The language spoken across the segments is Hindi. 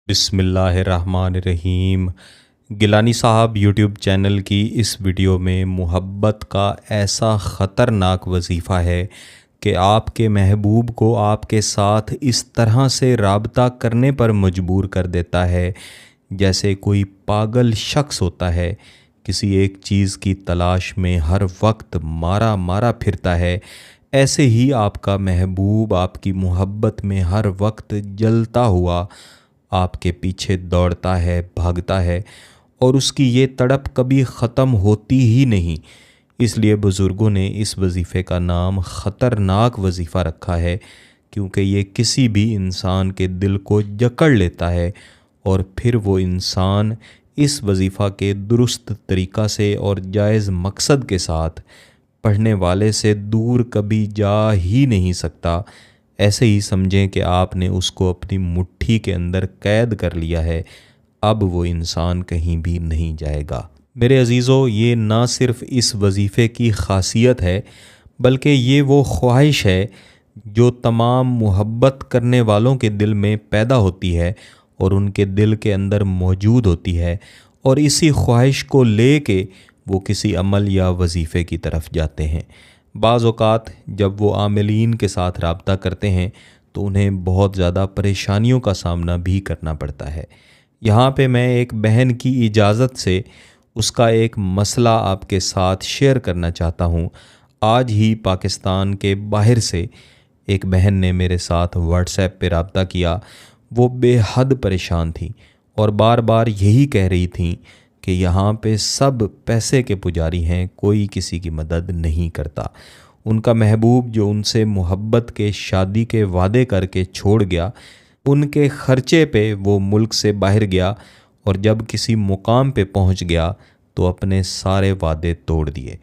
बिस्मिल्लाहिर्रहमानिर्रहीम। गिलानी साहब यूट्यूब चैनल की इस वीडियो में मोहब्बत का ऐसा ख़तरनाक वजीफ़ा है कि आपके महबूब को आपके साथ इस तरह से राबता करने पर मजबूर कर देता है जैसे कोई पागल शख्स होता है, किसी एक चीज़ की तलाश में हर वक्त मारा मारा फिरता है। ऐसे ही आपका महबूब आपकी मोहब्बत में हर वक्त जलता हुआ आपके पीछे दौड़ता है, भागता है और उसकी ये तड़प कभी ख़त्म होती ही नहीं। इसलिए बुज़ुर्गों ने इस वजीफ़े का नाम ख़तरनाक वजीफ़ा रखा है, क्योंकि ये किसी भी इंसान के दिल को जकड़ लेता है और फिर वो इंसान इस वजीफ़ा के दुरुस्त तरीक़ा से और जायज़ मकसद के साथ पढ़ने वाले से दूर कभी जा ही नहीं सकता। ऐसे ही समझें कि आपने उसको अपनी मुट्ठी के अंदर कैद कर लिया है, अब वो इंसान कहीं भी नहीं जाएगा। मेरे अज़ीज़ों, ये ना सिर्फ़ इस वजीफ़े की ख़ासियत है, बल्कि ये वो ख्वाहिश है जो तमाम मोहब्बत करने वालों के दिल में पैदा होती है और उनके दिल के अंदर मौजूद होती है, और इसी ख्वाहिश को ले के वो किसी अमल या वजीफ़े की तरफ जाते हैं। बाज़ औक़ात जब वो आमिलीन के साथ राब्ता करते हैं तो उन्हें बहुत ज़्यादा परेशानियों का सामना भी करना पड़ता है। यहाँ पे मैं एक बहन की इजाज़त से उसका एक मसला आपके साथ शेयर करना चाहता हूँ। आज ही पाकिस्तान के बाहर से एक बहन ने मेरे साथ व्हाट्सएप पे राब्ता किया। वो बेहद परेशान थी और बार बार यही कह रही थी कि यहाँ पे सब पैसे के पुजारी हैं, कोई किसी की मदद नहीं करता। उनका महबूब जो उनसे मोहब्बत के शादी के वादे करके छोड़ गया, उनके ख़र्चे पे वो मुल्क से बाहर गया और जब किसी मुकाम पे पहुँच गया तो अपने सारे वादे तोड़ दिए।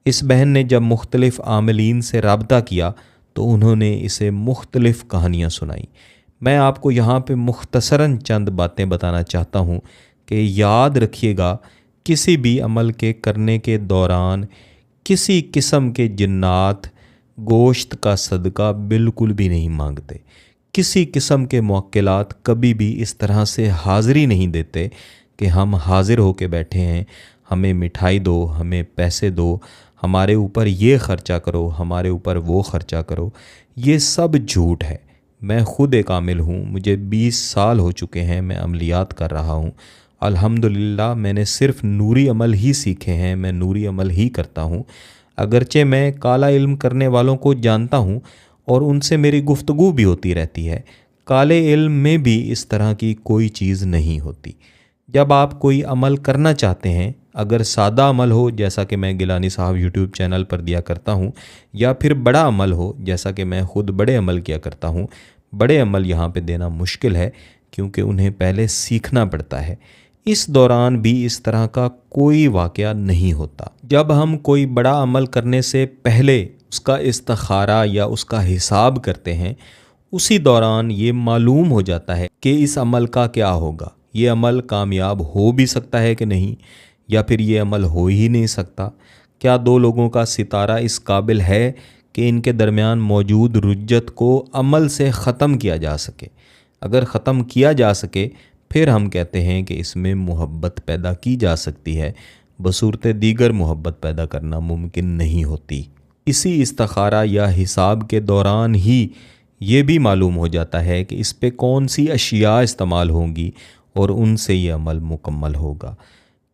इस बहन ने जब मुख्तलिफ़ आमिलीन से राब्ता किया तो उन्होंने इसे मुख्तलिफ़ कहानियाँ सुनाई। मैं आपको यहाँ पे मुख्तसरन चंद बातें बताना चाहता हूँ कि याद रखिएगा, किसी भी अमल के करने के दौरान किसी किस्म के जिन्नात गोश्त का सदका बिल्कुल भी नहीं मांगते। किसी किस्म के मुवक्किलात कभी भी इस तरह से हाज़िरी नहीं देते कि हम हाज़िर होके बैठे हैं, हमें मिठाई दो, हमें पैसे दो, हमारे ऊपर ये ख़र्चा करो, हमारे ऊपर वो ख़र्चा करो। ये सब झूठ है। मैं ख़ुद एक आमिल हूँ, मुझे 20 साल हो चुके हैं, मैं अमलियात कर रहा हूँ। अल्हम्दुलिल्लाह मैंने सिर्फ़ नूरी अमल ही सीखे हैं, मैं नूरी अमल ही करता हूँ। अगरचे मैं काला इल्म करने वालों को जानता हूँ और उनसे मेरी गुफ्तगू भी होती रहती है। काले इल्म में भी इस तरह की कोई चीज़ नहीं होती। जब आप कोई अमल करना चाहते हैं, अगर सादा अमल हो जैसा कि मैं गिलानी साहब यूट्यूब चैनल पर दिया करता हूँ, या फिर बड़ा अमल हो जैसा कि मैं ख़ुद बड़े अमल किया करता हूँ। बड़े अमल यहाँ पे देना मुश्किल है क्योंकि उन्हें पहले सीखना पड़ता है। इस दौरान भी इस तरह का कोई वाक़या नहीं होता। जब हम कोई बड़ा अमल करने से पहले उसका इस्तिखारा या उसका हिसाब करते हैं, उसी दौरान ये मालूम हो जाता है कि इस अमल का क्या होगा। ये अमल कामयाब हो भी सकता है कि नहीं, या फिर ये अमल हो ही नहीं सकता। क्या दो लोगों का सितारा इस काबिल है कि इनके दरमियान मौजूद रुज्जत को अमल से ख़त्म किया जा सके? अगर ख़त्म किया जा सके फिर हम कहते हैं कि इसमें मोहब्बत पैदा की जा सकती है। बसूरत दीगर मोहब्बत पैदा करना मुमकिन नहीं होती। इसी इस्तिखारा या हिसाब के दौरान ही ये भी मालूम हो जाता है कि इस पे कौन सी अशिया इस्तेमाल होंगी और उनसे ये अमल मुकम्मल होगा।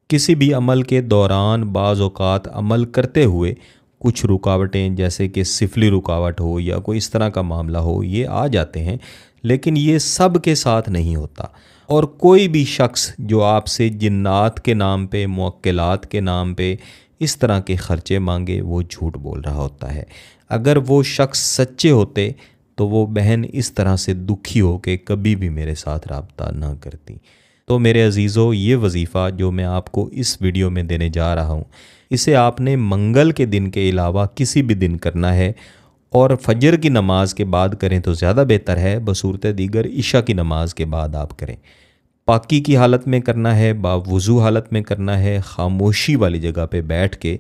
किसी भी अमल के दौरान बाज़ औक़ात अमल करते हुए कुछ रुकावटें, जैसे कि सिफली रुकावट हो या कोई इस तरह का मामला हो, ये आ जाते हैं, लेकिन ये सब के साथ नहीं होता। और कोई भी शख्स जो आपसे जिन्नात के नाम पे, मुवक्किलात के नाम पे इस तरह के ख़र्चे मांगे, वो झूठ बोल रहा होता है। अगर वो शख्स सच्चे होते तो वो बहन इस तरह से दुखी हो के कभी भी मेरे साथ राब्ता ना करती। तो मेरे अज़ीज़ों, ये वजीफ़ा जो मैं आपको इस वीडियो में देने जा रहा हूँ, इसे आपने मंगल के दिन के अलावा किसी भी दिन करना है, और फजर की नमाज के बाद करें तो ज़्यादा बेहतर है। बसूरत दीगर इशा की नमाज के बाद आप करें। पाकी की हालत में करना है, बावुज़ू हालत में करना है, ख़ामोशी वाली जगह पे बैठ के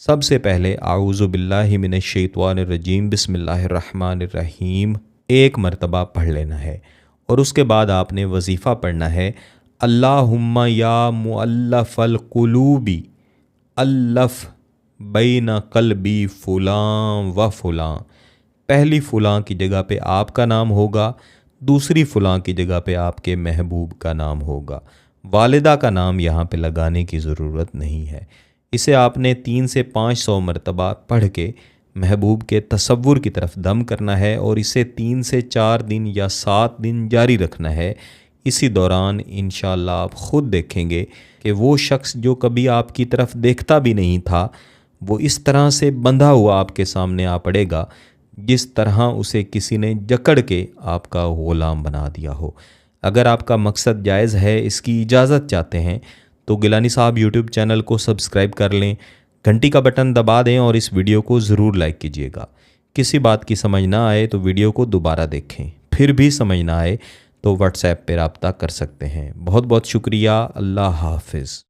सबसे पहले आऊज़ु बिल्लाहि मिनश्शैतानिर्रजीम बिस्मिल्लाहिर्रहमानिर्रहीम एक मरतबा पढ़ लेना है और उसके बाद आपने वजीफ़ा पढ़ना है, अल्लाहुम्मा या मुअल्लफ़ल क़ुलूबी अल्लफ़ बैन क़ल्बी फ़ुलां व फ़ुलां। पहली फ़ुलां की जगह पे आपका नाम होगा, दूसरी फ़ुलां की जगह पे आपके महबूब का नाम होगा। वालिदा का नाम यहाँ पे लगाने की ज़रूरत नहीं है। इसे आपने 3 से 500 मरतबा पढ़ के महबूब के तसव्वुर की तरफ दम करना है और इसे 3 से 4 दिन या 7 दिन जारी रखना है। इसी दौरान इंशाअल्लाह आप ख़ुद देखेंगे कि वो शख्स जो कभी आपकी तरफ देखता भी नहीं था, वो इस तरह से बंधा हुआ आपके सामने आ पड़ेगा जिस तरह उसे किसी ने जकड़ के आपका ग़ुलाम बना दिया हो। अगर आपका मकसद जायज़ है, इसकी इजाज़त चाहते हैं, तो गिलानी साहब यूट्यूब चैनल को सब्सक्राइब कर लें, घंटी का बटन दबा दें और इस वीडियो को ज़रूर लाइक कीजिएगा। किसी बात की समझ ना आए तो वीडियो को दोबारा देखें, फिर भी समझ ना आए तो व्हाट्सएप पर रब्ता कर सकते हैं। बहुत बहुत शुक्रिया। अल्लाह हाफ़िज़।